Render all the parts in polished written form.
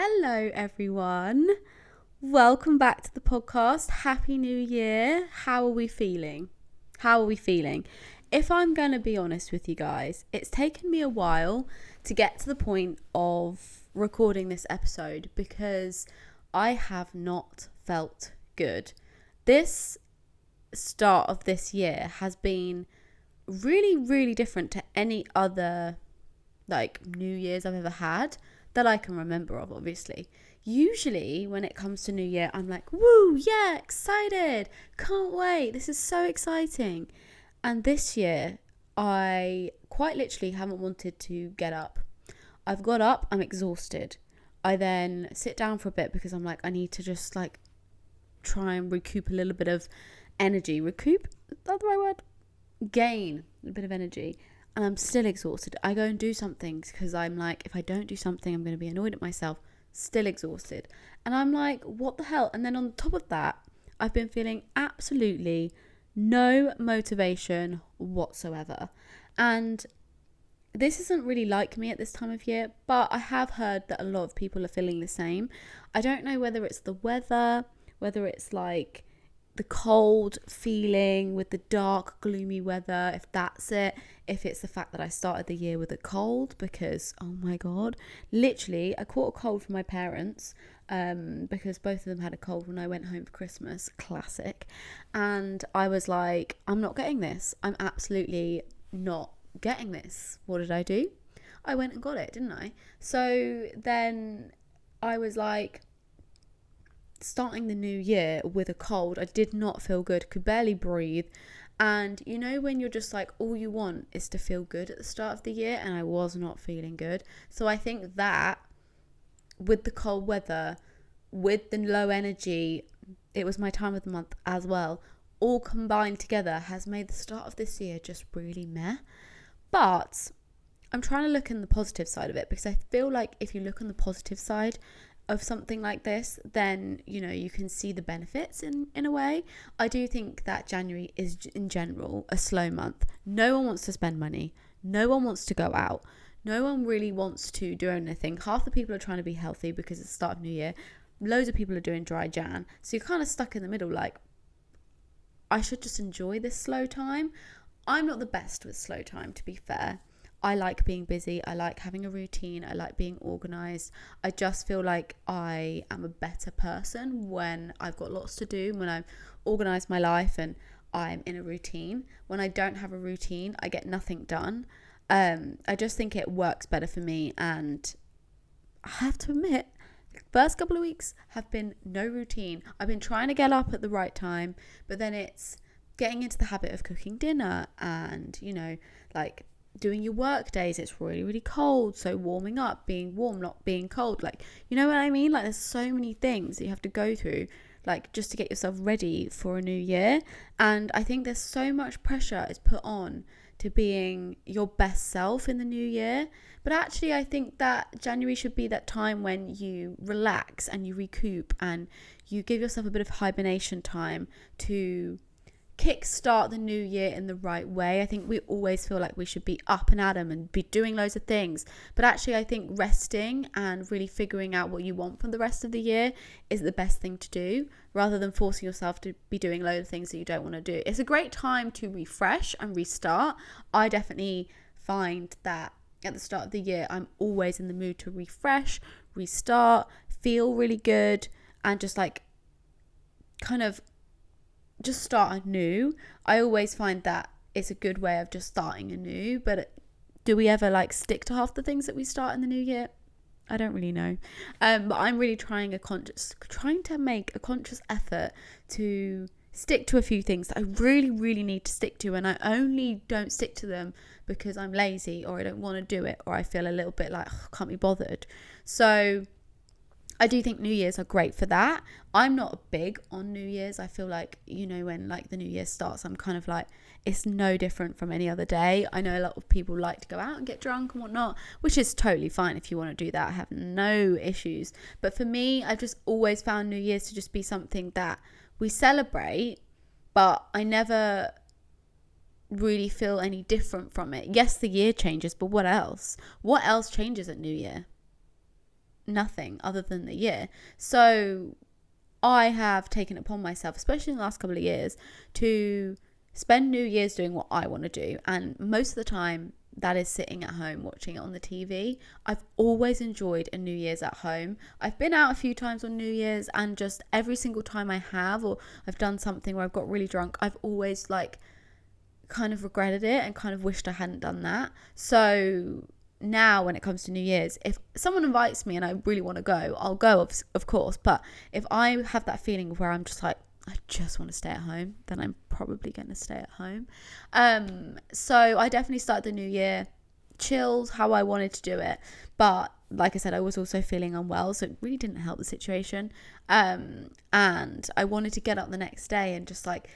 Hello, everyone. Welcome back to the podcast. Happy New Year. How are we feeling? If I'm going to be honest with you guys, it's taken me a while to get to the point of recording this episode because I have not felt good. This start of this year has been really, really different to any other New Year's I've ever had that I can remember of, obviously. Usually when it comes to New Year, I'm like, woo, yeah, excited, can't wait, this is so exciting. And this year, I quite literally haven't wanted to get up. I've got up, I'm exhausted. I then sit down for a bit because I'm like, I need to just try and recoup a little bit of energy. Recoup? Is that the right word? Gain a bit of energy. And I'm still exhausted. I go and do something because I'm like, if I don't do something, I'm going to be annoyed at myself. Still exhausted. And I'm like, what the hell? And then on top of that, I've been feeling absolutely no motivation whatsoever. And this isn't really like me at this time of year, but I have heard that a lot of people are feeling the same. I don't know whether it's the weather, whether it's the cold feeling with the dark, gloomy weather, if that's it, if it's the fact that I started the year with a cold, because, oh my God, literally, I caught a cold from my parents, because both of them had a cold when I went home for Christmas, classic, and I was like, I'm not getting this, I'm absolutely not getting this. What did I do? I went and got it, didn't I? So then I was like, starting the new year with a cold, I did not feel good, could barely breathe. And you know when you're just like, all you want is to feel good at the start of the year, and I was not feeling good. So I think that with the cold weather, with the low energy, it was my time of the month as well, all combined together has made the start of this year just really meh. But I'm trying to look in the positive side of it, because I feel like if you look on the positive side of something like this, then you can see the benefits in a way. I do think that January is in general a slow month. No one wants to spend money, no one wants to go out, no one really wants to do anything. Half the people are trying to be healthy because it's the start of New Year. Loads of people are doing dry Jan, so you're kind of stuck in the middle, like, I should just enjoy this slow time. I'm not the best with slow time, to be fair. I like being busy. I like having a routine. I like being organised. I just feel like I am a better person when I've got lots to do, when I've organised my life and I'm in a routine. When I don't have a routine, I get nothing done. I just think it works better for me. And I have to admit, the first couple of weeks have been no routine. I've been trying to get up at the right time, but then it's getting into the habit of cooking dinner and, doing your work days. It's really, really cold, so warming up, being warm, not being cold, you know what I mean? There's so many things that you have to go through, just to get yourself ready for a new year. And I think there's so much pressure is put on to being your best self in the new year, but actually I think that January should be that time when you relax and you recoup and you give yourself a bit of hibernation time to kickstart the new year in the right way. I think we always feel like we should be up and at 'em and be doing loads of things, but actually I think resting and really figuring out what you want for the rest of the year is the best thing to do, rather than forcing yourself to be doing loads of things that you don't want to do. It's a great time to refresh and restart. I definitely find that at the start of the year I'm always in the mood to refresh, restart, feel really good, and just just start anew. I always find that it's a good way of just starting anew. But do we ever stick to half the things that we start in the new year? I don't really know. But I'm really trying to make a conscious effort to stick to a few things that I really, really need to stick to, and I only don't stick to them because I'm lazy or I don't want to do it, or I feel a little bit can't be bothered. So I do think New Year's are great for that. I'm not big on New Year's. I feel like, when the New Year starts, I'm kind of it's no different from any other day. I know a lot of people like to go out and get drunk and whatnot, which is totally fine if you want to do that. I have no issues. But for me, I've just always found New Year's to just be something that we celebrate, but I never really feel any different from it. Yes, the year changes, but what else? What else changes at New Year? nothing other than the year. So I have taken it upon myself, especially in the last couple of years, to spend New Year's doing what I want to do. And most of the time, that is sitting at home watching it on the TV. I've always enjoyed a New Year's at home. I've been out a few times on New Year's, and just every single time I have, or I've done something where I've got really drunk, I've always like kind of regretted it and kind of wished I hadn't done that. So now when it comes to New Year's, if someone invites me and I really want to go, I'll go, of course. But if I have that feeling where I'm just like, I just want to stay at home, then I'm probably going to stay at home. So I definitely started the new year chilled, how I wanted to do it. But like I said, I was also feeling unwell, so it really didn't help the situation. And I wanted to get up the next day and just like,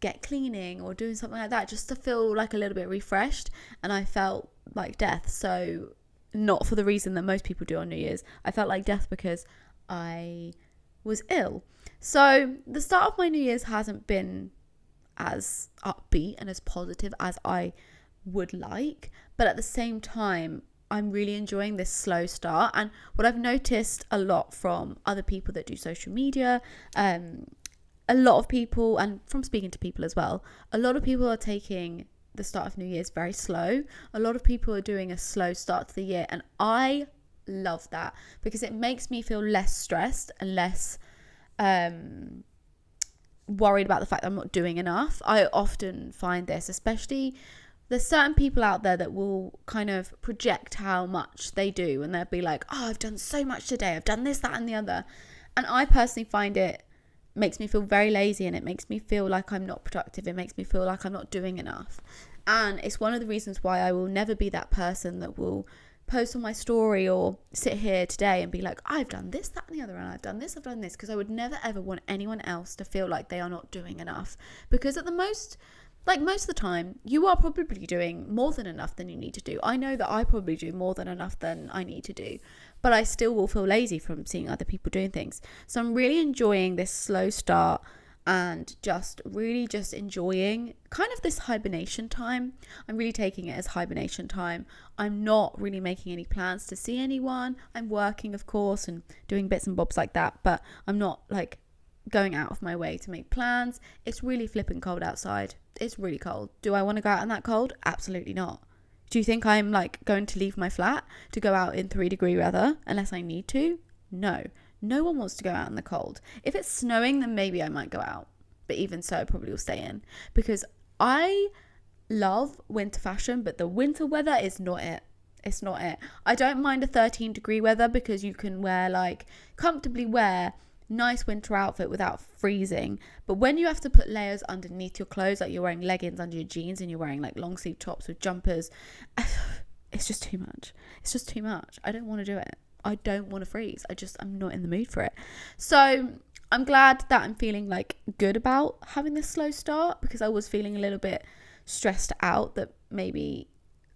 get cleaning or doing something like that, just to feel like a little bit refreshed. And I felt like death. So not for the reason that most people do on New Year's. I felt like death because I was ill. So the start of my New Year's hasn't been as upbeat and as positive as I would like, but at the same time, I'm really enjoying this slow start. And what I've noticed a lot from other people that do social media, a lot of people, and from speaking to people as well, a lot of people are taking the start of New Year's very slow. A lot of people are doing a slow start to the year, and I love that because it makes me feel less stressed and less worried about the fact that I'm not doing enough. I often find this, especially there's certain people out there that will kind of project how much they do, and they'll be like, oh, I've done so much today, I've done this, that and the other. And I personally find it makes me feel very lazy, and it makes me feel like I'm not productive. It makes me feel like I'm not doing enough. And it's one of the reasons why I will never be that person that will post on my story or sit here today and be like, I've done this, that and the other, and I've done this, because I would never ever want anyone else to feel like they are not doing enough. Because at the most of the time, you are probably doing more than enough than you need to do. I know that I probably do more than enough than I need to do, but I still will feel lazy from seeing other people doing things. So I'm really enjoying this slow start and just enjoying kind of this hibernation time. I'm really taking it as hibernation time. I'm not really making any plans to see anyone. I'm working, of course, and doing bits and bobs like that, but I'm not like going out of my way to make plans. It's really flipping cold outside. It's really cold. Do I want to go out in that cold? Absolutely not. Do you think I'm like going to leave my flat to go out in 3-degree weather unless I need to? No. No one wants to go out in the cold. If it's snowing, then maybe I might go out. But even so, I probably will stay in. Because I love winter fashion, but the winter weather is not it. It's not it. I don't mind a 13-degree weather because you can comfortably wear nice winter outfit without freezing. But when you have to put layers underneath your clothes, like you're wearing leggings under your jeans and you're wearing like long sleeve tops with jumpers, it's just too much. It's just too much. I don't want to do it. I don't want to freeze. I'm not in the mood for it. So I'm glad that I'm feeling like good about having this slow start, because I was feeling a little bit stressed out that maybe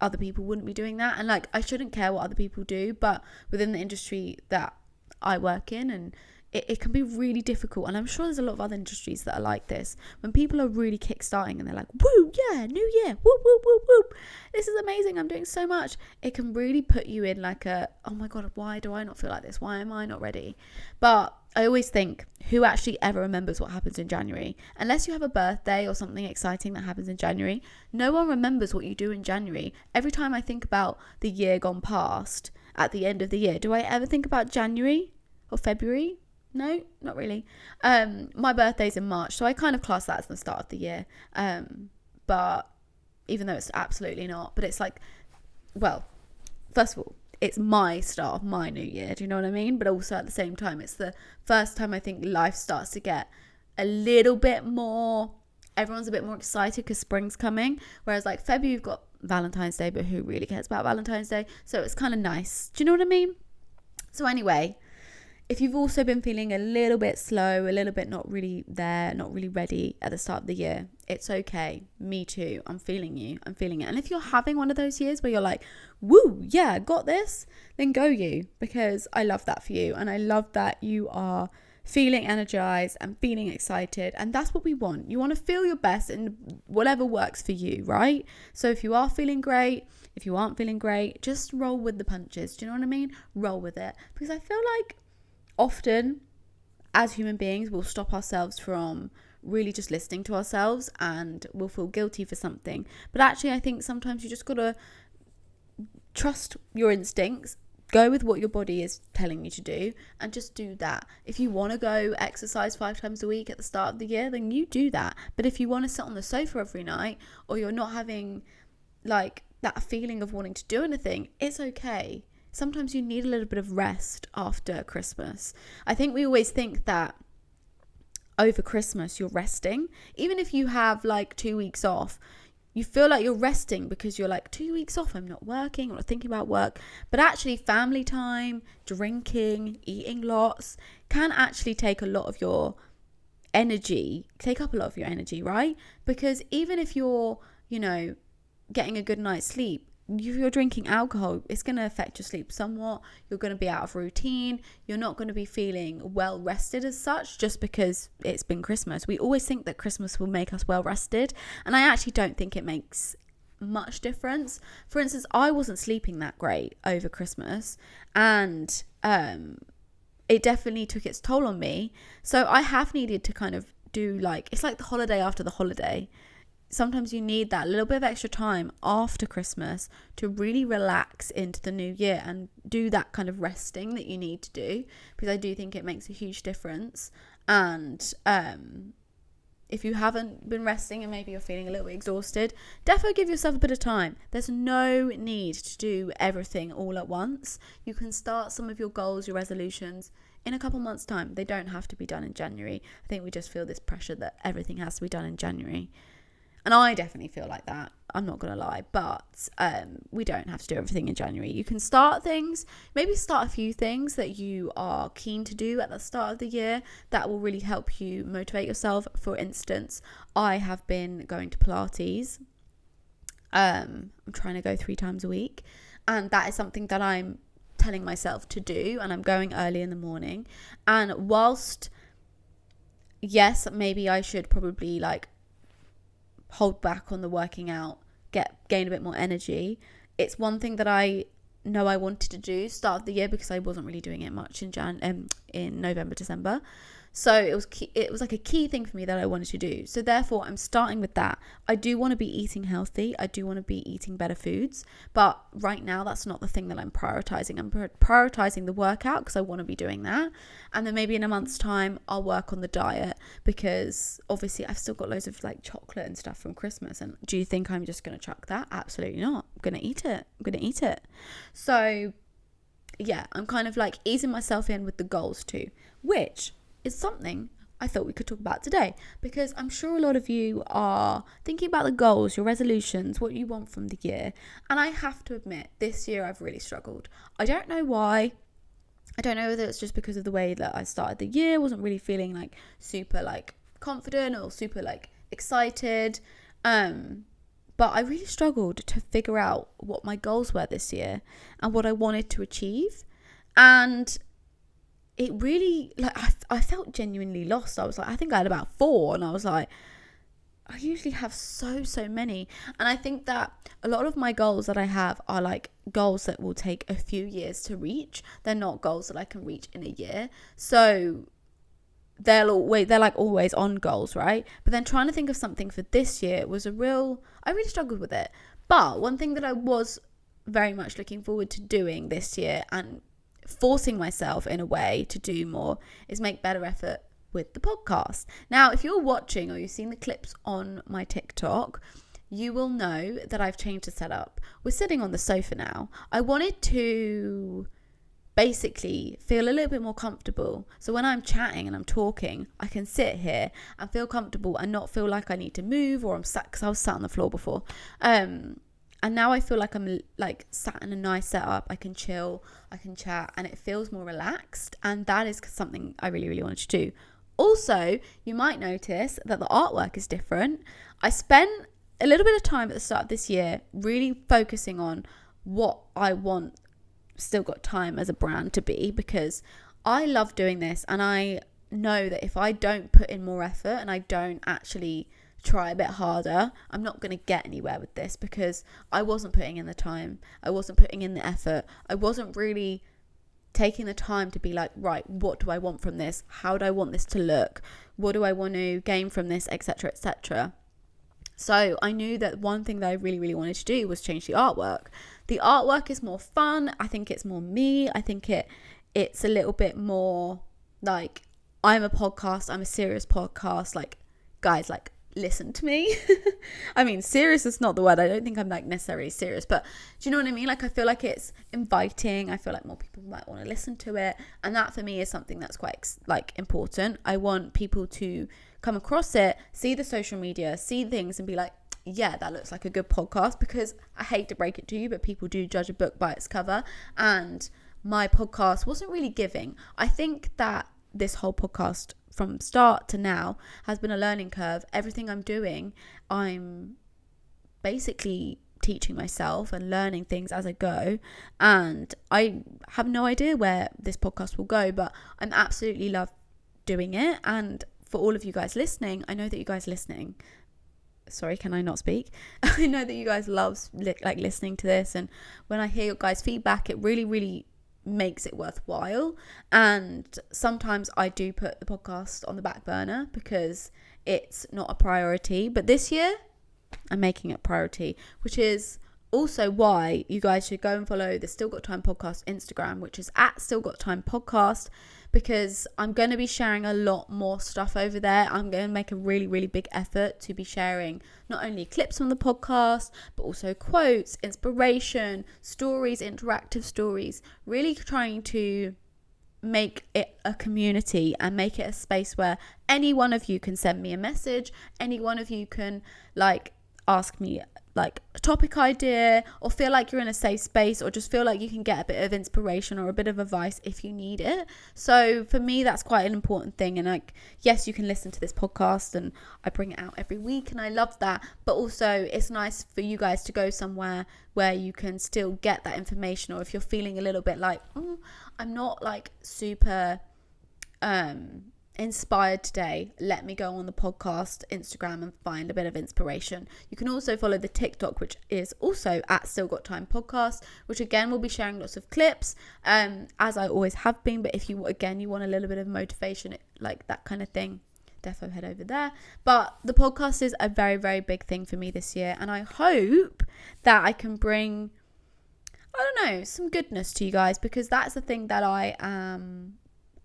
other people wouldn't be doing that. And like, I shouldn't care what other people do, but within the industry that I work in, and it can be really difficult, and I'm sure there's a lot of other industries that are like this, when people are really kickstarting and they're like, woo, yeah, new year, whoop, whoop, whoop, whoop, this is amazing, I'm doing so much. It can really put you in like a, oh my god, why do I not feel like this? Why am I not ready? But I always think, who actually ever remembers what happens in January? Unless you have a birthday or something exciting that happens in January, no one remembers what you do in January. Every time I think about the year gone past at the end of the year, do I ever think about January or February? No, not really. My birthday's in March, so I kind of class that as the start of the year. But even though it's absolutely not, but it's like, well, first of all, it's my start of my new year. Do you know what I mean? But also at the same time, it's the first time I think life starts to get a little bit more, everyone's a bit more excited because spring's coming. Whereas like February, you've got Valentine's Day, but who really cares about Valentine's Day? So it's kind of nice. Do you know what I mean? So anyway, if you've also been feeling a little bit slow, a little bit not really there, not really ready at the start of the year, it's okay. Me too. I'm feeling you. I'm feeling it. And if you're having one of those years where you're like, woo, yeah, got this, then go you, because I love that for you. And I love that you are feeling energized and feeling excited. And that's what we want. You want to feel your best in whatever works for you, right? So if you are feeling great, if you aren't feeling great, just roll with the punches. Do you know what I mean? Roll with it. Because I feel like often as human beings, we'll stop ourselves from really just listening to ourselves, and we'll feel guilty for something. But actually, I think sometimes you just got to trust your instincts, go with what your body is telling you to do, and just do that. If you want to go exercise 5 times a week at the start of the year, then you do that. But if you want to sit on the sofa every night, or you're not having like that feeling of wanting to do anything, it's okay. Sometimes you need a little bit of rest after Christmas. I think we always think that over Christmas you're resting. Even if you have like 2 weeks off, you feel like you're resting because you're like, 2 weeks off, I'm not working, I'm not thinking about work. But actually family time, drinking, eating lots can actually take a lot of your energy, right? Because even if you're, getting a good night's sleep, if you're drinking alcohol, it's going to affect your sleep somewhat. You're going to be out of routine. You're not going to be feeling well rested as such just because it's been Christmas. We always think that Christmas will make us well rested, and I actually don't think it makes much difference. For instance, I wasn't sleeping that great over Christmas, and it definitely took its toll on me. So I have needed to kind of do it's like the holiday after the holiday. Sometimes you need that little bit of extra time after Christmas to really relax into the new year and do that kind of resting that you need to do, because I do think it makes a huge difference. And if you haven't been resting and maybe you're feeling a little bit exhausted, definitely give yourself a bit of time. There's no need to do everything all at once. You can start some of your goals, your resolutions in a couple months' time. They don't have to be done in January. I think we just feel this pressure that everything has to be done in January. And I definitely feel like that, I'm not going to lie, but we don't have to do everything in January. You can start things, maybe start a few things that you are keen to do at the start of the year that will really help you motivate yourself. For instance, I have been going to Pilates. I'm trying to go 3 times a week, and that is something that I'm telling myself to do, and I'm going early in the morning. And whilst, yes, maybe I should probably hold back on the working out, gain a bit more energy. It's one thing that I know I wanted to do start of the year, because I wasn't really doing it much in November, December. So it was like a key thing for me that I wanted to do. So therefore, I'm starting with that. I do want to be eating healthy. I do want to be eating better foods. But right now, that's not the thing that I'm prioritizing. I'm prioritizing the workout because I want to be doing that. And then maybe in a month's time, I'll work on the diet, because obviously I've still got loads of chocolate and stuff from Christmas. And do you think I'm just going to chuck that? Absolutely not. I'm going to eat it. So yeah, I'm kind of easing myself in with the goals too, which is something I thought we could talk about today, because I'm sure a lot of you are thinking about the goals, your resolutions, what you want from the year. And I have to admit, this year I've really struggled. I don't know why. I don't know whether it's just because of the way that I started the year, wasn't really feeling super confident or super excited. But I really struggled to figure out what my goals were this year and what I wanted to achieve. And it really, I felt genuinely lost. I was I think I had about 4, and I was I usually have so many. And I think that a lot of my goals that I have are goals that will take a few years to reach. They're not goals that I can reach in a year. So they're always on goals, right? But then trying to think of something for this year was I really struggled with it. But one thing that I was very much looking forward to doing this year, and forcing myself in a way to do more, is make better effort with the podcast. Now, if you're watching or you've seen the clips on my TikTok, you will know that I've changed the setup. We're sitting on the sofa now. I wanted to basically feel a little bit more comfortable. So when I'm chatting and I'm talking, I can sit here and feel comfortable and not feel like I need to move, or I'm sat, because I was sat on the floor before. And now I feel like I'm sat in a nice setup. I can chill, I can chat, and it feels more relaxed. And that is something I really, really wanted to do. Also, you might notice that the artwork is different. I spent a little bit of time at the start of this year really focusing on what I want Still Got Time as a brand to be, because I love doing this, and I know that if I don't put in more effort and I don't actually try a bit harder, I'm not going to get anywhere with this, because I wasn't putting in the time, I wasn't putting in the effort, I wasn't really taking the time to be like, right, what do I want from this? How do I want this to look? What do I want to gain from this, etc., etc. So I knew that one thing that I really, really wanted to do was change the artwork. The artwork is more fun. I think it's more me. I think it's a little bit more like, I'm a podcast. I'm a serious podcast. Like, guys, like, listen to me. I mean, serious is not the word. I don't think I'm like necessarily serious, but do you know what I mean? Like, I feel like it's inviting. I feel like more people might want to listen to it. And that for me is something that's quite like important. I want people to come across it, see the social media, see things and be like, yeah, that looks like a good podcast, because I hate to break it to you, but people do judge a book by its cover. And my podcast wasn't really giving. I think that this whole podcast from start to now has been a learning curve. Everything I'm doing, I'm basically teaching myself and learning things as I go, and I have no idea where this podcast will go, but I'm absolutely love doing it. And for all of you guys listening, I know that you guys listening, sorry, can I not speak? I know that you guys love like listening to this, and when I hear your guys' feedback, it really, really makes it worthwhile. And sometimes I do put the podcast on the back burner because it's not a priority, but this year I'm making it a priority, which is also why you guys should go and follow the Still Got Time podcast Instagram, which is at Still Got Time podcast, because I'm going to be sharing a lot more stuff over there. I'm going to make a really, really big effort to be sharing not only clips from the podcast, but also quotes, inspiration, stories, interactive stories, really trying to make it a community and make it a space where any one of you can send me a message, any one of you can like ask me like a topic idea, or feel like you're in a safe space, or just feel like you can get a bit of inspiration or a bit of advice if you need it. So for me, that's quite an important thing. And like, yes, you can listen to this podcast and I bring it out every week and I love that, but also it's nice for you guys to go somewhere where you can still get that information. Or if you're feeling a little bit like, I'm not like super inspired today, let me go on the podcast Instagram and find a bit of inspiration. You can also follow the TikTok, which is also at Still Got Time podcast, which again will be sharing lots of clips, as I always have been. But if you want a little bit of motivation, like that kind of thing, defo head over there. But the podcast is a very, very big thing for me this year, and I hope that I can bring, I don't know, some goodness to you guys, because that's the thing that I am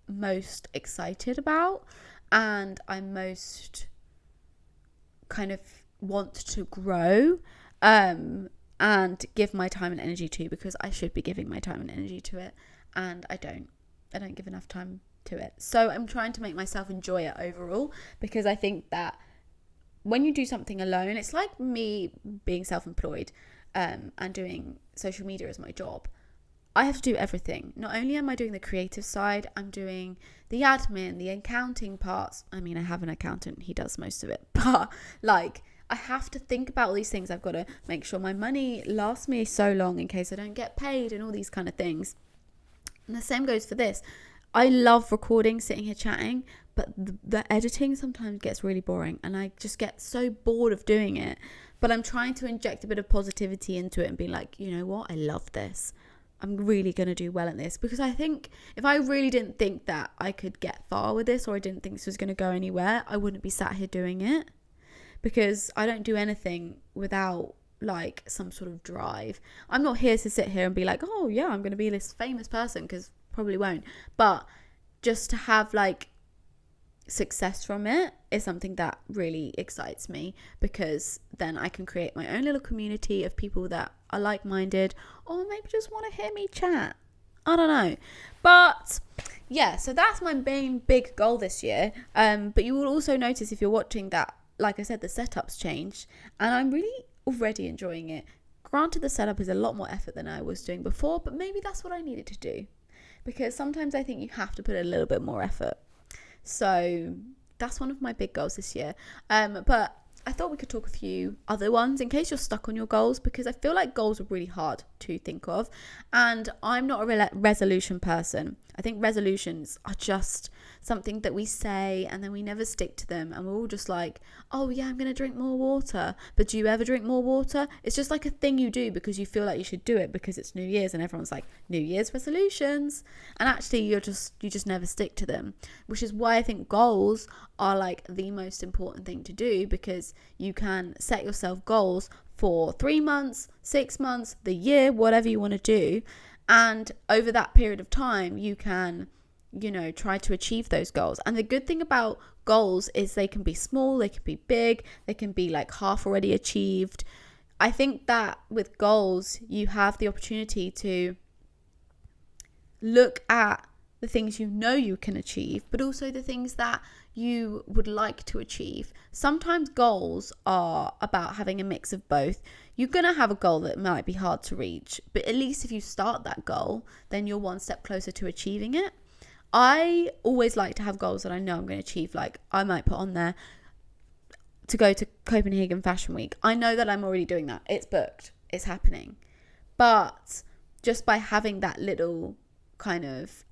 most excited about, and I most kind of want to grow and give my time and energy to, because I should be giving my time and energy to it, and I don't give enough time to it. So I'm trying to make myself enjoy it overall, because I think that when you do something alone, it's like me being self-employed and doing social media as my job. I have to do everything. Not only am I doing the creative side, I'm doing the admin, the accounting parts. I mean, I have an accountant, he does most of it. But like, I have to think about all these things. I've got to make sure my money lasts me so long in case I don't get paid and all these kind of things. And the same goes for this. I love recording, sitting here chatting, but the editing sometimes gets really boring and I just get so bored of doing it. But I'm trying to inject a bit of positivity into it and be like, you know what? I love this. I'm really going to do well at this, because I think if I really didn't think that I could get far with this, or I didn't think this was going to go anywhere, I wouldn't be sat here doing it, because I don't do anything without like some sort of drive. I'm not here to sit here and be like, oh yeah, I'm going to be this famous person, because probably won't, but just to have like success from it is something that really excites me, because then I can create my own little community of people that are like-minded, or maybe just want to hear me chat. I don't know. But yeah, so that's my main big goal this year. But you will also notice if you're watching that, like I said, the setup's changed and I'm really already enjoying it. Granted, the setup is a lot more effort than I was doing before, but maybe that's what I needed to do, because sometimes I think you have to put a little bit more effort. So that's one of my big goals this year. But I thought we could talk a few other ones in case you're stuck on your goals, because I feel like goals are really hard to think of. And I'm not a resolution person. I think resolutions are just something that we say and then we never stick to them, and we're all just like, oh yeah, I'm gonna drink more water. But do you ever drink more water? It's just like a thing you do because you feel like you should do it because it's New Year's and everyone's like, New Year's resolutions, and actually you just never stick to them, which is why I think goals are like the most important thing to do, because you can set yourself goals for 3 months, 6 months, the year, whatever you want to do, and over that period of time you can, you know, try to achieve those goals. And the good thing about goals is they can be small, they can be big, they can be like half already achieved. I think that with goals you have the opportunity to look at the things you know you can achieve, but also the things that you would like to achieve. Sometimes goals are about having a mix of both. You're going to have a goal that might be hard to reach, but at least if you start that goal, then you're one step closer to achieving it. I always like to have goals that I know I'm going to achieve. Like I might put on there to go to Copenhagen Fashion Week. I know that I'm already doing that. It's booked. It's happening. But just by having that little kind of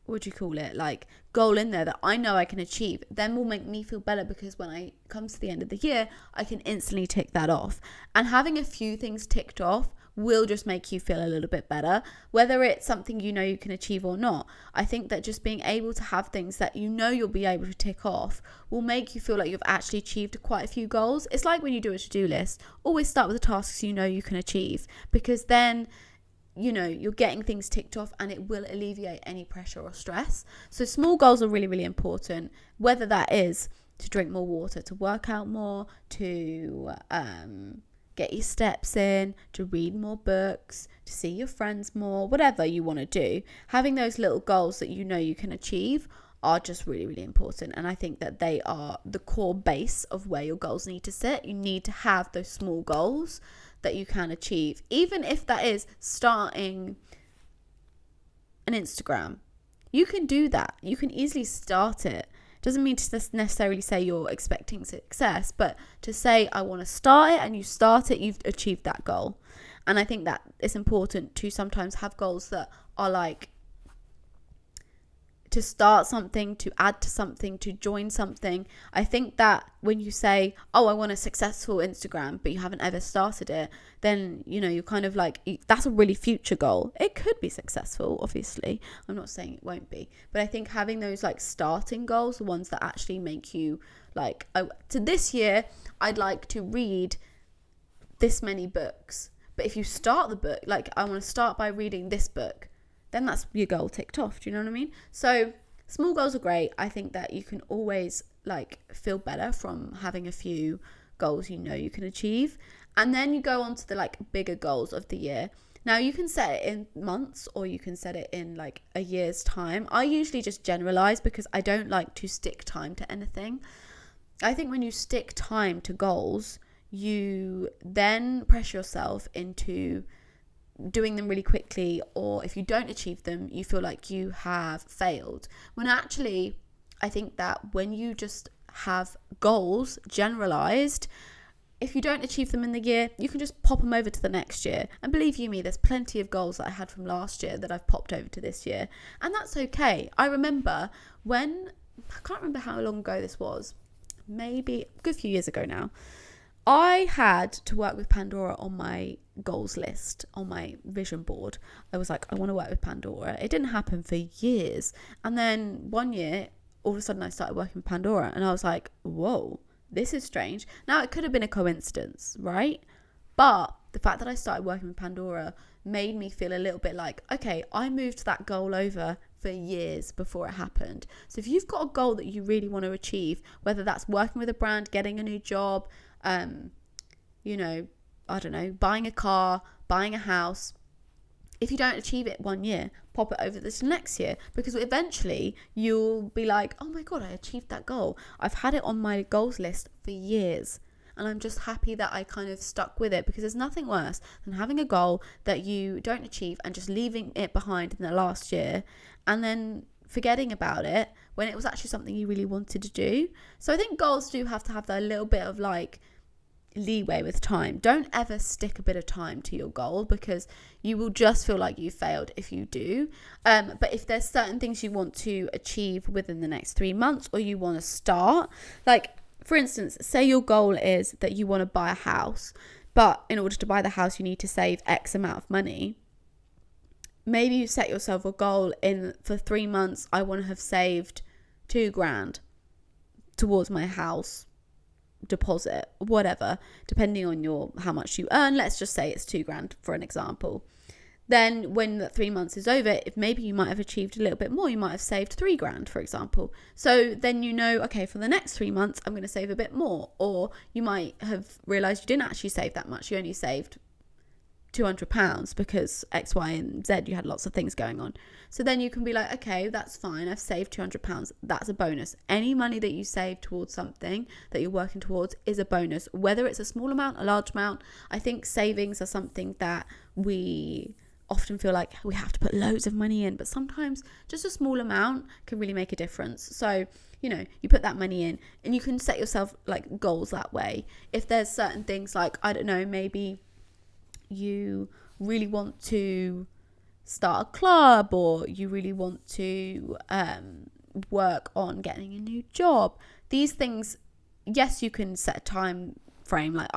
what do you call it, like goal in there that I know I can achieve, then will make me feel better, because when I comes to the end of the year I can instantly tick that off. And having a few things ticked off will just make you feel a little bit better, whether it's something you know you can achieve or not. I think that just being able to have things that you know you'll be able to tick off will make you feel like you've actually achieved quite a few goals. It's like when you do a to-do list, always start with the tasks you know you can achieve, because then you know you're getting things ticked off and it will alleviate any pressure or stress. So small goals are really, really important, whether that is to drink more water, to work out more, to get your steps in, to read more books, to see your friends more, whatever you want to do. Having those little goals that you know you can achieve are just really, really important. And I think that they are the core base of where your goals need to sit. You need to have those small goals that you can achieve, even if that is starting an Instagram. You can do that. You can easily start it. Doesn't mean to necessarily say you're expecting success, but to say I want to start it, and you start it, you've achieved that goal. And I think that it's important to sometimes have goals that are like to start something, to add to something, to join something. I think that when you say, oh, I want a successful Instagram, but you haven't ever started it, then, you know, you're kind of like, that's a really future goal. It could be successful, obviously. I'm not saying it won't be. But I think having those like starting goals, the ones that actually make you like, oh, to this year, I'd like to read this many books. But if you start the book, like I want to start by reading this book, then that's your goal ticked off. Do you know what I mean? So small goals are great. I think that you can always like feel better from having a few goals you know you can achieve. And then you go on to the like bigger goals of the year. Now you can set it in months, or you can set it in like a year's time. I usually just generalize because I don't like to stick time to anything. I think when you stick time to goals, you then pressure yourself into doing them really quickly, or if you don't achieve them, you feel like you have failed. When actually, I think that when you just have goals generalized, if you don't achieve them in the year, you can just pop them over to the next year. And believe you me, there's plenty of goals that I had from last year that I've popped over to this year, and that's okay. I remember when, I can't remember how long ago this was, maybe a good few years ago now, I had to work with Pandora on my goals list, on my vision board. I was like, I want to work with Pandora. It didn't happen for years. And then one year, all of a sudden I started working with Pandora, and I was like, whoa, this is strange. Now, it could have been a coincidence, right? But the fact that I started working with Pandora made me feel a little bit like, okay, I moved that goal over for years before it happened. So if you've got a goal that you really want to achieve, whether that's working with a brand, getting a new job, you know, I don't know, buying a car, buying a house, if you don't achieve it one year, pop it over this next year, because eventually you'll be like, oh my God, I achieved that goal. I've had it on my goals list for years, and I'm just happy that I kind of stuck with it, because there's nothing worse than having a goal that you don't achieve and just leaving it behind in the last year and then forgetting about it when it was actually something you really wanted to do. So I think goals do have to have that little bit of like leeway with time. Don't ever stick a bit of time to your goal, because you will just feel like you failed if you do. But if there's certain things you want to achieve within the next 3 months, or you want to start, like for instance, say your goal is that you want to buy a house, but in order to buy the house you need to save X amount of money. Maybe you set yourself a goal for 3 months, I want to have saved $2,000 towards my house deposit, whatever, depending on how much you earn. Let's just say it's $2,000 for an example. Then when the 3 months is over, if maybe you might have achieved a little bit more, you might have saved $3,000, for example. So then you know, okay, for the next 3 months I'm going to save a bit more. Or you might have realized you didn't actually save that much, you only saved £200 because X, Y, and Z, you had lots of things going on. So then you can be like, okay, that's fine, I've saved £200. That's a bonus. Any money that you save towards something that you're working towards is a bonus, whether it's a small amount, a large amount. I think savings are something that we often feel like we have to put loads of money in, but sometimes just a small amount can really make a difference. So you put that money in, and you can set yourself like goals that way. If there's certain things, like, I don't know, maybe you really want to start a club, or you really want to work on getting a new job. These things, yes, you can set a time frame, like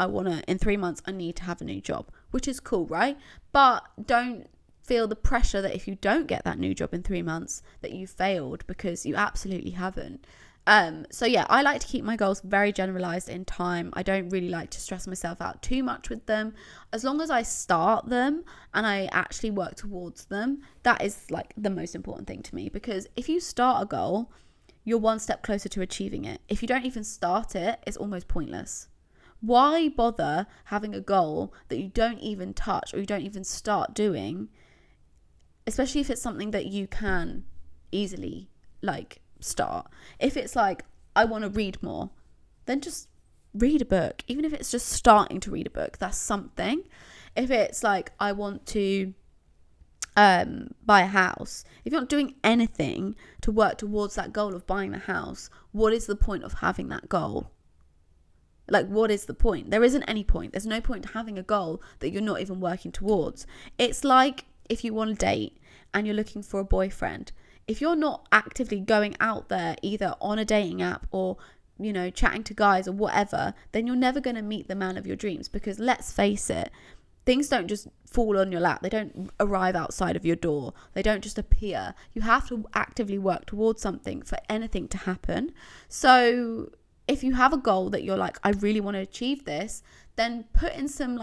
in 3 months I need to have a new job, which is cool, right? But don't feel the pressure that if you don't get that new job in 3 months that you failed, because you absolutely haven't. So yeah, I like to keep my goals very generalized in time. I don't really like to stress myself out too much with them. As long as I start them and I actually work towards them, that is like the most important thing to me, because if you start a goal, you're one step closer to achieving it. If you don't even start it, it's almost pointless. Why bother having a goal that you don't even touch or you don't even start doing, especially if it's something that you can easily start. If it's like, I want to read more, then just read a book. Even if it's just starting to read a book, that's something. If it's like, I want to buy a house, if you're not doing anything to work towards that goal of buying the house, what is the point of having that goal? Like, what is the point? There isn't any point. There's no point to having a goal that you're not even working towards. It's like if you want to date and you're looking for a boyfriend. If you're not actively going out there, either on a dating app or, chatting to guys or whatever, then you're never going to meet the man of your dreams. Because let's face it, things don't just fall on your lap. They don't arrive outside of your door. They don't just appear. You have to actively work towards something for anything to happen. So if you have a goal that you're like, I really want to achieve this, then put in some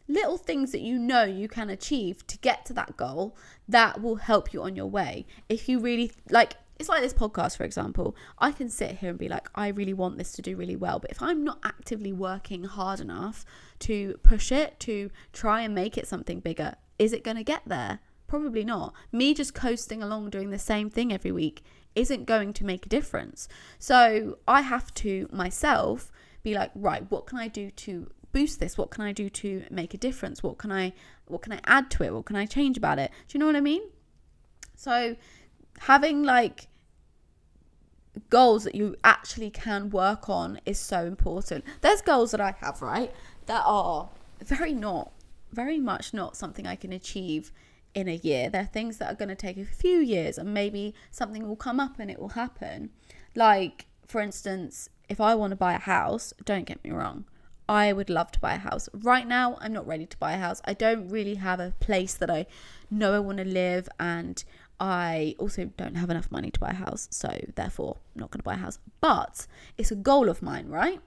little things that you can achieve to get to that goal that will help you on your way. If you really it's like this podcast, for example. I can sit here and be like, I really want this to do really well, but if I'm not actively working hard enough to push it, to try and make it something bigger, is it going to get there? Probably not. Me just coasting along doing the same thing every week isn't going to make a difference. So I have to myself be like, right, what can I do to boost this? What can I do to make a difference? What can I add to it? What can I change about it? Do you know what I mean? So having goals that you actually can work on is so important. There's goals that I have, right, that are very much not something I can achieve in a year. There are things that are going to take a few years, and maybe something will come up and it will happen. Like, for instance, if I want to buy a house, don't get me wrong, I would love to buy a house. Right now, I'm not ready to buy a house. I don't really have a place that I know I want to live, and I also don't have enough money to buy a house. So therefore, I'm not going to buy a house. But it's a goal of mine, right?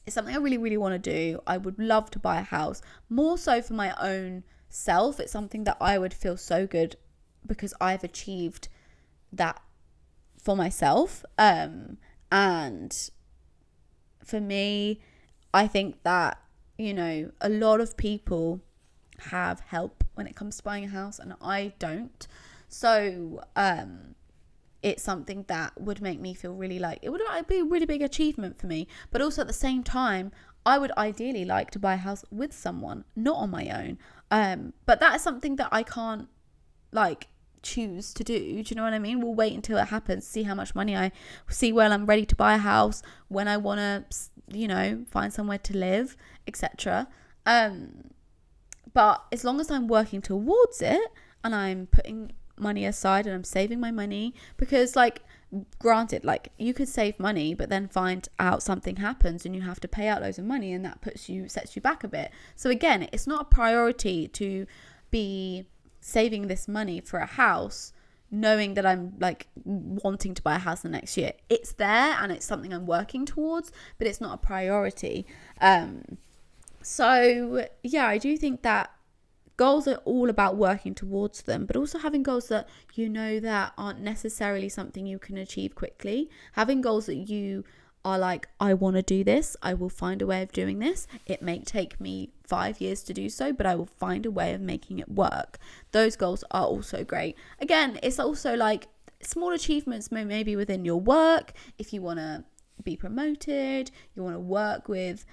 It's something I really, really want to do. I would love to buy a house, more so for my own self. It's something that I would feel so good because I've achieved that for myself. And for me, I think that, a lot of people have help when it comes to buying a house, and I don't. So it's something that would make me feel really it would be a really big achievement for me. But also at the same time, I would ideally like to buy a house with someone, not on my own. But that is something that I can't choose to do. Do you know what I mean? We'll wait until it happens, see how much money I see, when I'm ready to buy a house, when I want to, find somewhere to live, etc. But as long as I'm working towards it and I'm putting money aside and I'm saving my money, because granted, you could save money but then find out something happens and you have to pay out loads of money, and that sets you back a bit. So again, it's not a priority to be saving this money for a house knowing that I'm wanting to buy a house the next year. It's there and it's something I'm working towards, but it's not a priority. So yeah, I do think that goals are all about working towards them, but also having goals that that aren't necessarily something you can achieve quickly. Having goals that you are I want to do this, I will find a way of doing this. It may take me 5 years to do so, but I will find a way of making it work. Those goals are also great. Again, it's also small achievements maybe within your work. If you want to be promoted, you want to work with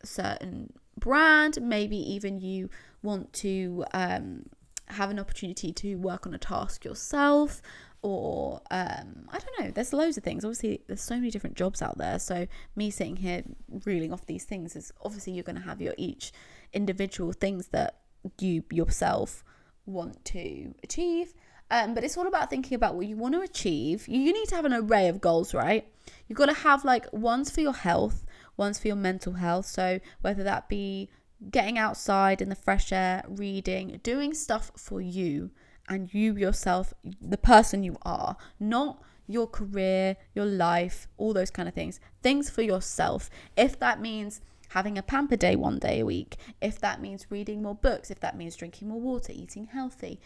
certain brand, maybe even you want to have an opportunity to work on a task yourself, or I don't know, there's loads of things. Obviously there's so many different jobs out there, so me sitting here reeling off these things is obviously you're going to have your each individual things that you yourself want to achieve, but it's all about thinking about what you want to achieve. You need to have an array of goals, right? You've got to have ones for your health, ones for your mental health, so whether that be getting outside in the fresh air, reading, doing stuff for you and you yourself, the person you are, not your career, your life, all those kind of things. Things for yourself. If that means having a pamper day 1 day a week, if that means reading more books, if that means drinking more water, eating healthy,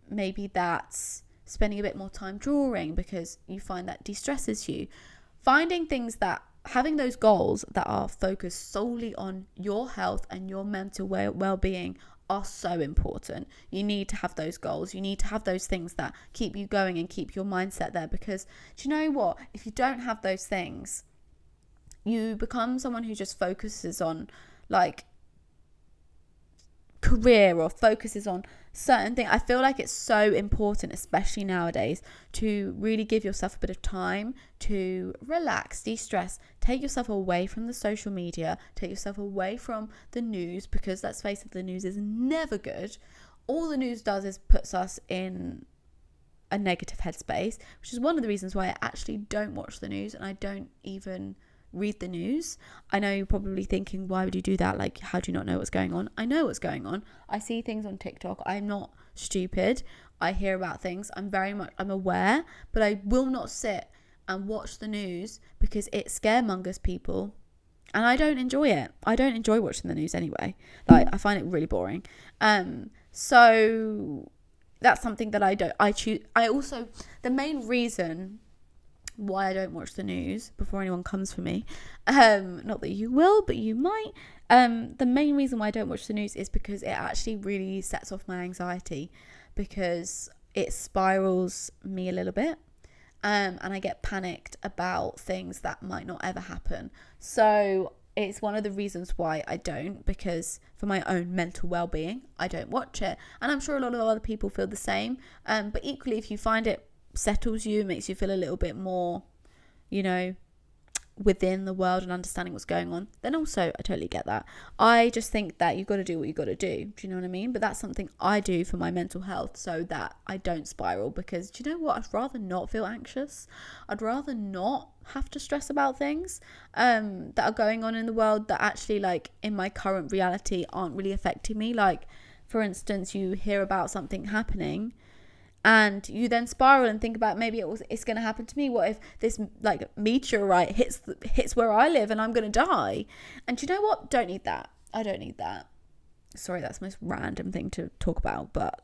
maybe that's spending a bit more time drawing because you find that de-stresses you. Finding things that, having those goals that are focused solely on your health and your mental well-being are so important. You need to have those goals. You need to have those things that keep you going and keep your mindset there, because do you know what? If you don't have those things, you become someone who just focuses on career or focuses on certain things. I feel like it's so important, especially nowadays, to really give yourself a bit of time to relax, de-stress, take yourself away from the social media, take yourself away from the news, because let's face it, the news is never good. All the news does is puts us in a negative headspace, which is one of the reasons why I actually don't watch the news and I don't even read the news. I know you're probably thinking, why would you do that? How do you not know what's going on? I know what's going on. I see things on TikTok. I'm not stupid. I hear about things. I'm aware, but I will not sit and watch the news because it scaremongers people, and I don't enjoy it. I don't enjoy watching the news anyway. I find it really boring. So that's something that I choose. The main reason why I don't watch the news, before anyone comes for me, not that you will, but you might, the main reason why I don't watch the news is because it actually really sets off my anxiety, because it spirals me a little bit, and I get panicked about things that might not ever happen. So it's one of the reasons why I don't, because for my own mental well-being, I don't watch it. And I'm sure a lot of other people feel the same, but equally, if you find it settles you, makes you feel a little bit more, within the world and understanding what's going on, then also I totally get that. I just think that you've got to do what you've got to do. Do you know what I mean? But that's something I do for my mental health so that I don't spiral, because do you know what? I'd rather not feel anxious. I'd rather not have to stress about things that are going on in the world that actually, in my current reality, aren't really affecting me. For instance, you hear about something happening and you then spiral and think about, maybe it's going to happen to me. What if this meteorite hits where I live and I'm going to die? And do you know what? Don't need that. I don't need that. Sorry, that's the most random thing to talk about, but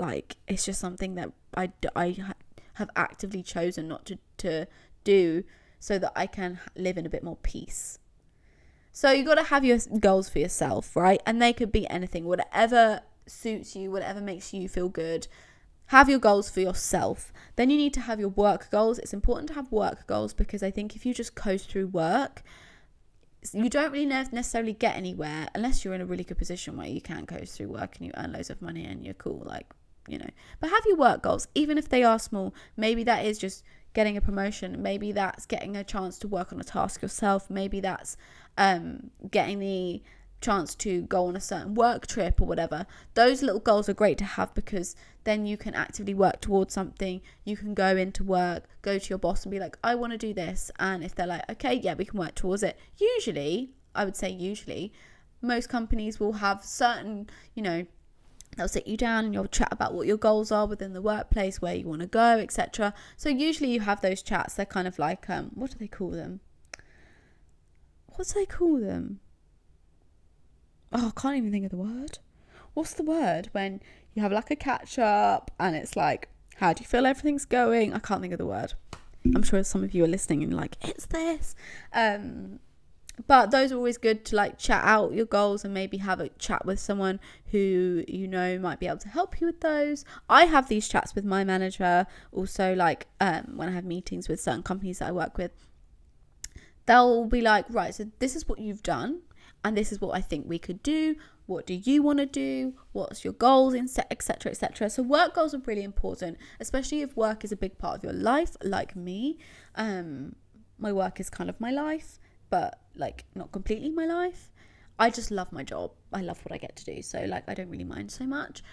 it's just something that I have actively chosen not to do, so that I can live in a bit more peace. So you got to have your goals for yourself, right? And they could be anything, whatever suits you, whatever makes you feel good. Have your goals for yourself. Then you need to have your work goals. It's important to have work goals, because I think if you just coast through work, you don't really necessarily get anywhere unless you're in a really good position where you can coast through work and you earn loads of money and you're cool. but have your work goals, even if they are small. Maybe that is just getting a promotion. Maybe that's getting a chance to work on a task yourself. Maybe that's getting the chance to go on a certain work trip or whatever. Those little goals are great to have, because then you can actively work towards something. You can go into work, go to your boss and be like, I want to do this. And if they're like, okay, yeah, we can work towards it. Usually, most companies will have certain, they'll sit you down and you'll chat about what your goals are within the workplace, where you want to go, etc. So usually you have those chats. They're kind of like, what do they call them? Oh, I can't even think of the word. What's the word when you have like a catch up and it's like, how do you feel everything's going? I can't think of the word. I'm sure some of you are listening and like, it's this. But those are always good to like chat out your goals and maybe have a chat with someone who might be able to help you with those. I have these chats with my manager also, like when I have meetings with certain companies that I work with. They'll be like, right, so this is what you've done and this is what I think we could do. What do you want to do? What's your goals, etc., etc. So work goals are really important, especially if work is a big part of your life, like me. My work is kind of my life, but like not completely my life. I just love my job. I love what I get to do. So like, I don't really mind so much.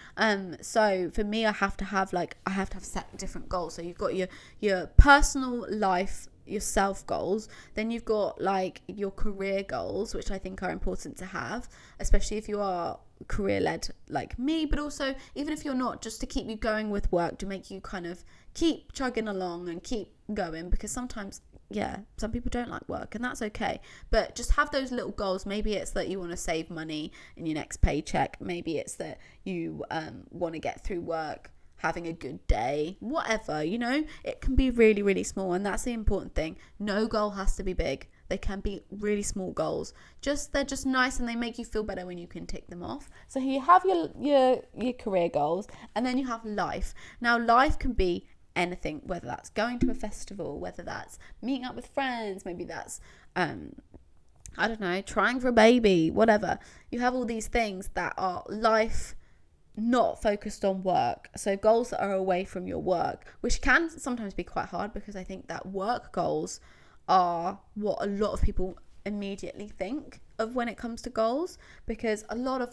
So for me, I have to have set different goals. So you've got your personal life, your self goals, then you've got like your career goals, which I think are important to have, especially if you are career led like me, but also even if you're not, just to keep you going with work, to make you kind of keep chugging along and keep going, because sometimes some people don't like work, and that's okay. But just have those little goals. Maybe it's that you want to save money in your next paycheck. Maybe it's that you want to get through work having a good day, whatever, it can be really, really small. And that's the important thing. No goal has to be big. They can be really small goals. They're just nice, and they make you feel better when you can tick them off. So you have your career goals, and then you have life. Now, life can be anything, whether that's going to a festival, whether that's meeting up with friends, maybe that's trying for a baby, whatever. You have all these things that are life, not focused on work. So goals that are away from your work, which can sometimes be quite hard, because I think that work goals are what a lot of people immediately think of when it comes to goals, because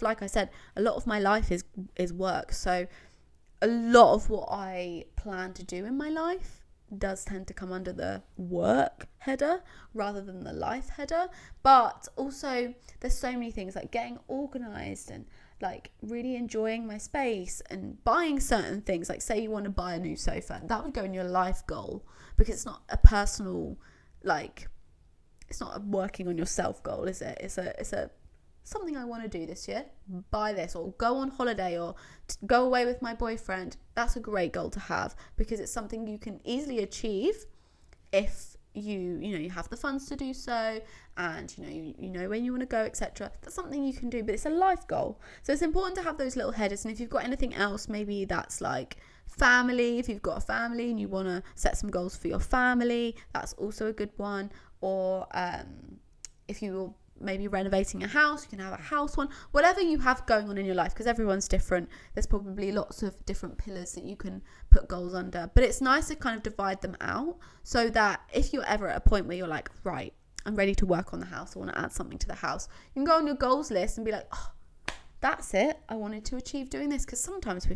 like I said, a lot of my life is work. So a lot of what I plan to do in my life does tend to come under the work header rather than the life header. But also there's so many things like getting organized and like really enjoying my space and buying certain things. Like say you want to buy a new sofa, that would go in your life goal, because it's not a personal, like it's not a working on yourself goal, is it? It's a something I want to do this year, buy this, or go on holiday, or go away with my boyfriend. That's a great goal to have, because it's something you can easily achieve if you have the funds to do so, and you know when you want to go, etc. That's something you can do, but it's a life goal. So it's important to have those little headers. And if you've got anything else, maybe that's like family. If you've got a family and you want to set some goals for your family, that's also a good one. Or if you're maybe renovating a house, you can have a house one. Whatever you have going on in your life, because everyone's different, there's probably lots of different pillars that you can put goals under. But it's nice to kind of divide them out, so that if you're ever at a point where you're like, right, I'm ready to work on the house, I want to add something to the house, you can go on your goals list and be like, oh, that's it, I wanted to achieve doing this. Because sometimes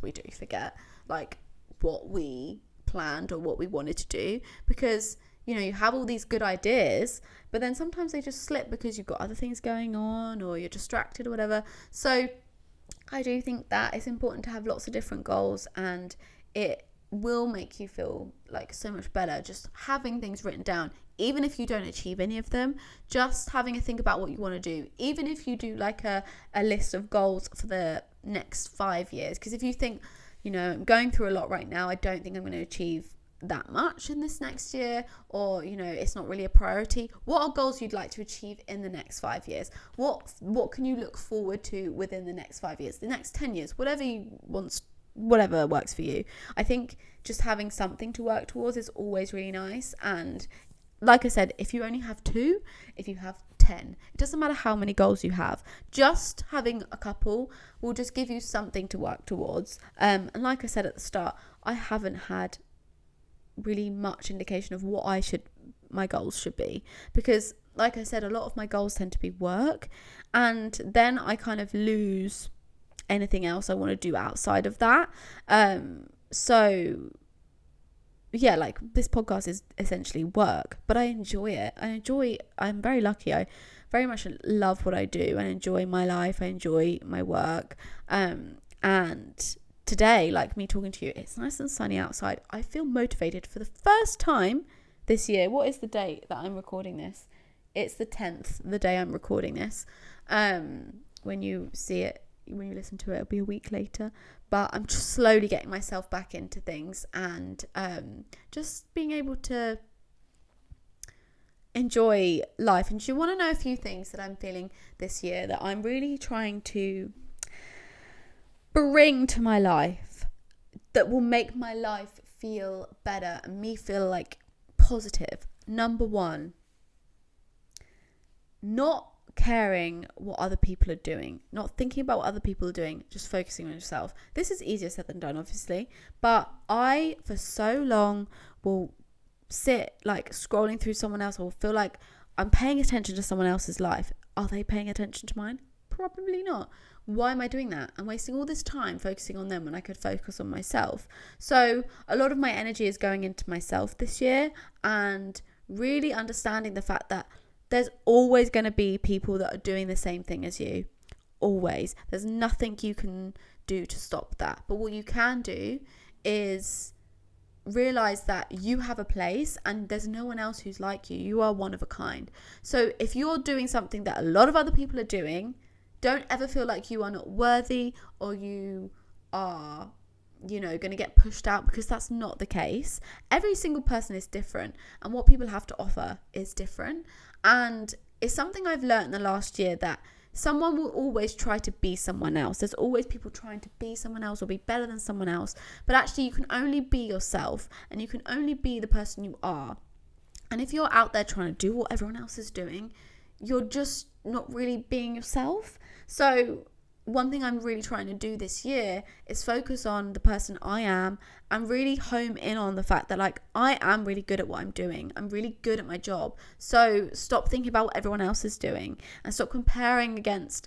we do forget like what we planned or what we wanted to do, because you have all these good ideas, but then sometimes they just slip because you've got other things going on, or you're distracted or whatever. So I do think that it's important to have lots of different goals, and it will make you feel like so much better just having things written down. Even if you don't achieve any of them, just having a think about what you want to do. Even if you do like a list of goals for the next 5 years, because if you think, I'm going through a lot right now, I don't think I'm going to achieve that much in this next year, or it's not really a priority. What are goals you'd like to achieve in the next 5 years? What can you look forward to within the next 5 years, the next 10 years, whatever works for you? I think just having something to work towards is always really nice. And like I said, if you only have 2, if you have 10. It doesn't matter how many goals you have. Just having a couple will just give you something to work towards. And like I said at the start, I haven't had really much indication of what my goals should be, because like I said, a lot of my goals tend to be work, and then I kind of lose anything else I want to do outside of that. So yeah, like this podcast is essentially work, but I enjoy it. I'm very lucky. I very much love what I do and enjoy my life. I enjoy my work. And today, like me talking to you, it's nice and sunny outside. I feel motivated for the first time this year. What is the date that I'm recording this? It's the 10th, the day I'm recording this. When you see it, when you listen to it, it'll be a week later. But I'm just slowly getting myself back into things, and just being able to enjoy life. And do you want to know a few things that I'm feeling this year that I'm really trying to bring to my life that will make my life feel better and me feel like positive? Number one, not caring what other people are doing, not thinking about what other people are doing, just focusing on yourself. This is easier said than done, obviously, but I for so long will sit like scrolling through someone else, or feel like I'm paying attention to someone else's life. Are they paying attention to mine? Probably not. Why am I doing that? I'm wasting all this time focusing on them when I could focus on myself. So a lot of my energy is going into myself this year, and really understanding the fact that there's always going to be people that are doing the same thing as you. Always. There's nothing you can do to stop that. But what you can do is realize that you have a place and there's no one else who's like you. You are one of a kind. So if you're doing something that a lot of other people are doing, don't ever feel like you are not worthy, or you are, going to get pushed out, because that's not the case. Every single person is different, and what people have to offer is different. And it's something I've learned in the last year, that someone will always try to be someone else. There's always people trying to be someone else or be better than someone else. But actually, you can only be yourself, and you can only be the person you are. And if you're out there trying to do what everyone else is doing, you're just not really being yourself. So one thing I'm really trying to do this year is focus on the person I am, and really home in on the fact that, like, I am really good at what I'm doing. I'm really good at my job. So stop thinking about what everyone else is doing, and stop comparing against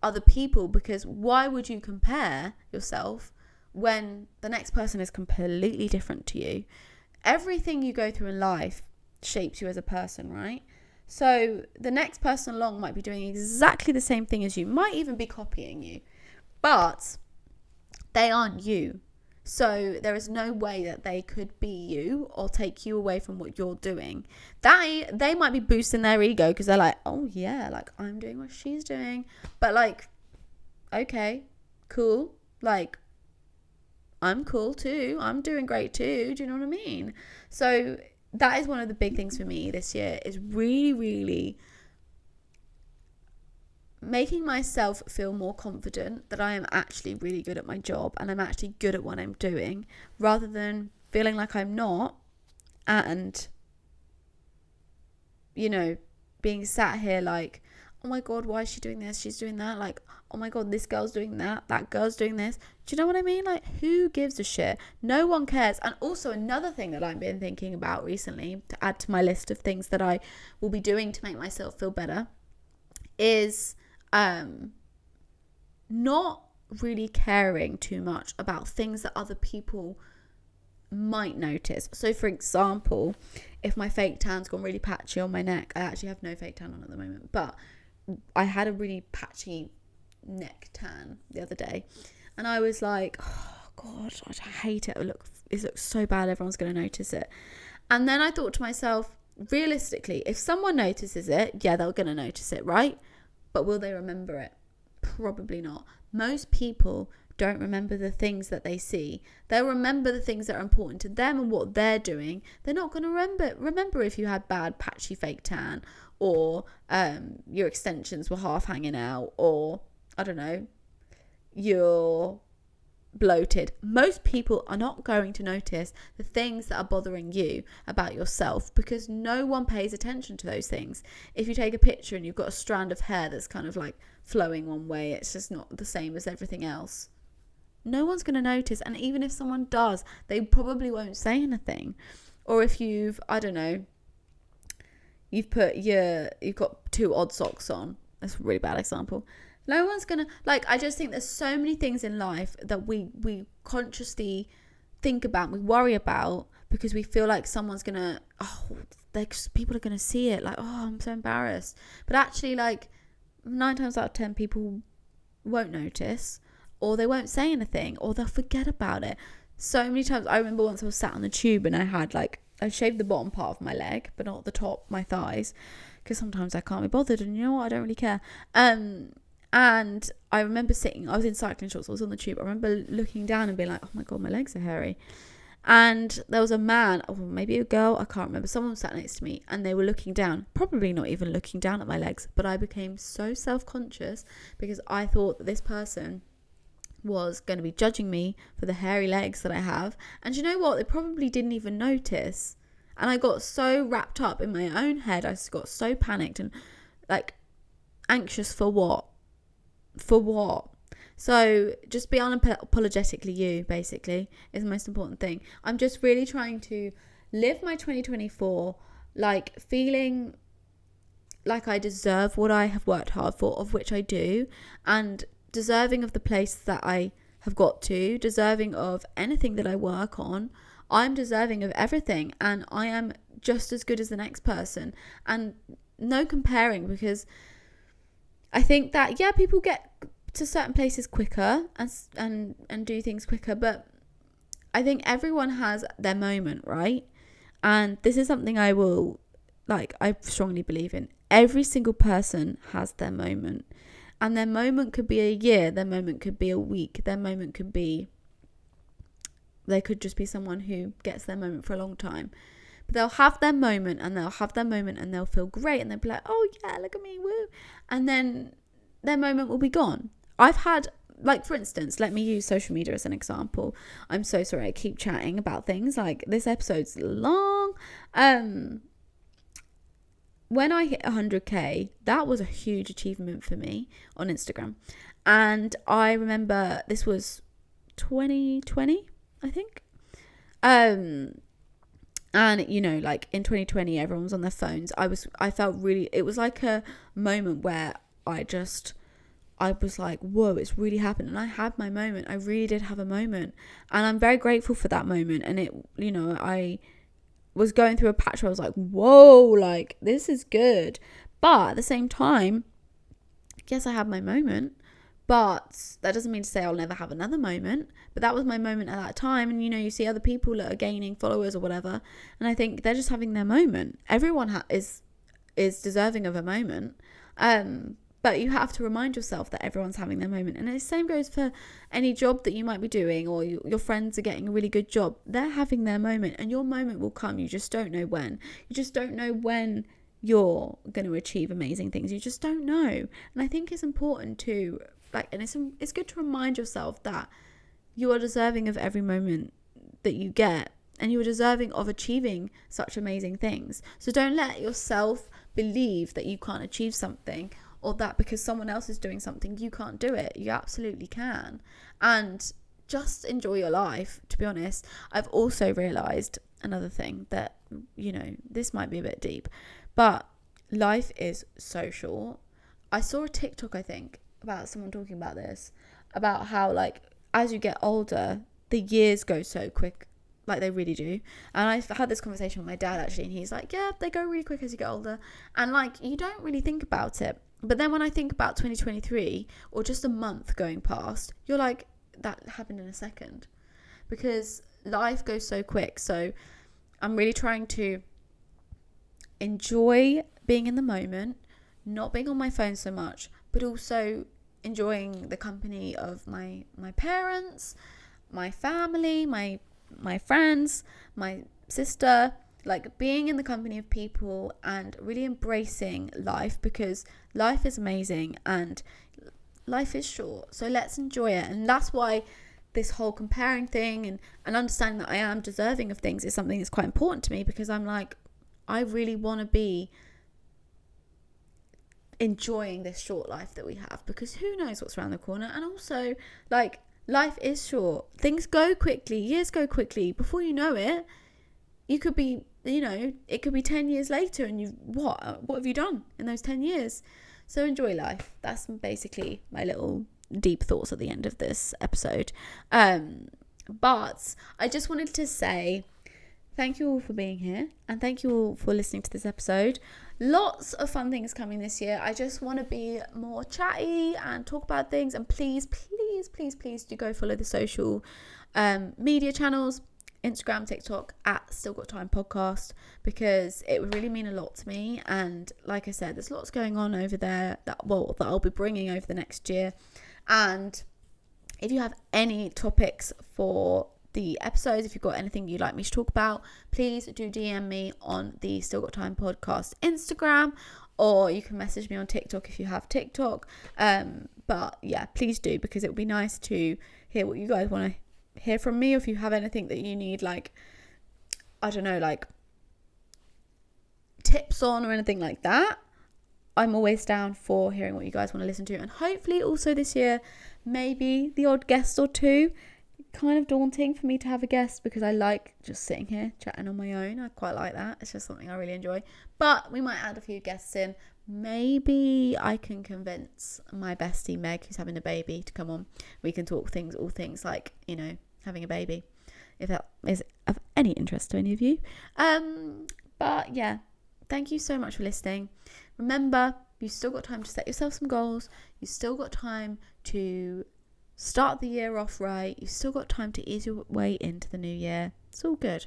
other people, because why would you compare yourself when the next person is completely different to you? Everything you go through in life shapes you as a person, right? So the next person along might be doing exactly the same thing as you, might even be copying you, but they aren't you. So there is no way that they could be you or take you away from what you're doing. They might be boosting their ego because they're like, oh yeah, like I'm doing what she's doing. But like, okay, cool. Like, I'm cool too. I'm doing great too. Do you know what I mean? So that is one of the big things for me this year, is really, really making myself feel more confident that I am actually really good at my job and I'm actually good at what I'm doing, rather than feeling like I'm not, and, being sat here like, oh my God, why is she doing this? She's doing that. Like, oh my God, this girl's doing that. That girl's doing this. Do you know what I mean? Like, who gives a shit? No one cares. And also another thing that I've been thinking about recently, to add to my list of things that I will be doing to make myself feel better, is not really caring too much about things that other people might notice. So for example, if my fake tan's gone really patchy on my neck, I actually have no fake tan on at the moment, but I had a really patchy neck tan the other day, and I was like, oh God, I hate it. It looks so bad. Everyone's going to notice it. And then I thought to myself, realistically, if someone notices it, yeah, they're going to notice it, right? But will they remember it? Probably not. Most people don't remember the things that they see. They'll remember the things that are important to them and what they're doing. They're not going to remember if you had bad patchy fake tan, or your extensions were half hanging out, or I don't know, your bloated. Most people are not going to notice the things that are bothering you about yourself, because no one pays attention to those things. If you take a picture and you've got a strand of hair that's kind of like flowing one way, it's just not the same as everything else. No one's going to notice. And even if someone does, they probably won't say anything. Or if you've got 2 odd socks on. That's a really bad example. No one's gonna, like, I just think there's so many things in life that we consciously think about, we worry about, because we feel like someone's gonna, people are gonna see it, like, oh, I'm so embarrassed. But actually, like, 9 times out of 10 people won't notice, or they won't say anything, or they'll forget about it. So many times, I remember once I was sat on the tube and I shaved the bottom part of my leg, but not the top, my thighs, because sometimes I can't be bothered, and you know what, I don't really care. And I remember I was in cycling shorts, I was on the tube. I remember looking down and being like, oh my God, my legs are hairy. And there was a man, or maybe a girl, I can't remember. Someone sat next to me and they were looking down, probably not even looking down at my legs. But I became so self-conscious because I thought that this person was going to be judging me for the hairy legs that I have. And you know what? They probably didn't even notice. And I got so wrapped up in my own head. I just got so panicked and like anxious for what? So just be unapologetically you, basically, is the most important thing. I'm just really trying to live my 2024 like feeling like I deserve what I have worked hard for, of which I do, and deserving of the place that I have got to, deserving of anything that I work on. I'm deserving of everything, and I am just as good as the next person, and no comparing, because I think that, yeah, people get to certain places quicker and do things quicker, but I think everyone has their moment, right? And this is something I strongly believe in. Every single person has their moment, and their moment could be a year, their moment could be a week, their moment could be, they could just be someone who gets their moment for a long time. But they'll have their moment, and they'll feel great, and they'll be like, oh yeah, look at me, woo. And then their moment will be gone. I've had, like, for instance, let me use social media as an example. I'm so sorry I keep chatting about things. Like, this episode's long. When I hit 100k, that was a huge achievement for me on Instagram. And I remember this was 2020, I think. And, you know, like in 2020, everyone was on their phones. I felt really, it was like a moment where I was like, whoa, it's really happened. And I had my moment. I really did have a moment. And I'm very grateful for that moment. And it, you know, I was going through a patch where I was like, whoa, like, this is good. But at the same time, yes, I had my moment. But that doesn't mean to say I'll never have another moment. But that was my moment at that time. And, you know, you see other people that are gaining followers or whatever, and I think they're just having their moment. Everyone is deserving of a moment. But you have to remind yourself that everyone's having their moment. And the same goes for any job that you might be doing, or your friends are getting a really good job. They're having their moment, and your moment will come. You just don't know when. You just don't know when you're going to achieve amazing things. You just don't know. And I think it's important to, like, and it's good to remind yourself that you are deserving of every moment that you get, and you are deserving of achieving such amazing things. So don't let yourself believe that you can't achieve something, or that because someone else is doing something, you can't do it. You absolutely can. And just enjoy your life, to be honest. I've also realised another thing that, you know, this might be a bit deep, but life is so short. I saw a TikTok, I think, about someone talking about this, about how, like, as you get older, the years go so quick. Like, they really do. And I had this conversation with my dad, actually, and he's like, yeah, they go really quick as you get older. And, like, you don't really think about it. But then when I think about 2023, or just a month going past, you're like, that happened in a second. Because life goes so quick. So I'm really trying to enjoy being in the moment, not being on my phone so much, but also enjoying the company of my parents, my family, my friends, my sister, like being in the company of people and really embracing life, because life is amazing and life is short. So let's enjoy it. And that's why this whole comparing thing and understanding that I am deserving of things is something that's quite important to me, because I'm like, I really want to be enjoying this short life that we have, because who knows what's around the corner. And also, like, life is short. Things go quickly. Years go quickly. Before you know it, you could be, it could be 10 years later and what have you done in those 10 years? So enjoy life. That's basically my little deep thoughts at the end of this episode. But I just wanted to say thank you all for being here, and thank you all for listening to this episode. Lots of fun things coming this year. I just want to be more chatty and talk about things, and please do go follow the social media channels, Instagram, TikTok at Still Got Time Podcast, because it would really mean a lot to me. And like I said, there's lots going on over there that I'll be bringing over the next year. And if you have any topics for the episodes, if you've got anything you'd like me to talk about, please do DM me on the Still Got Time Podcast Instagram, or you can message me on TikTok if you have TikTok. But yeah, please do, because it would be nice to hear what you guys want to hear from me. Or if you have anything that you need, like, I don't know, like tips on or anything like that, I'm always down for hearing what you guys want to listen to. And hopefully also this year, maybe the odd guest or two. Kind of daunting for me to have a guest, because I like just sitting here chatting on my own. I quite like that. It's just something I really enjoy. But we might add a few guests in. Maybe I can convince my bestie Meg, who's having a baby, to come on. We can talk all things like, having a baby, if that is of any interest to any of you. But yeah, thank you so much for listening. Remember, you've still got time to set yourself some goals. You've still got time to start the year off right. You've still got time to ease your way into the new year. It's all good.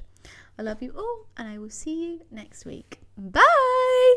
I love you all, and I will see you next week. Bye.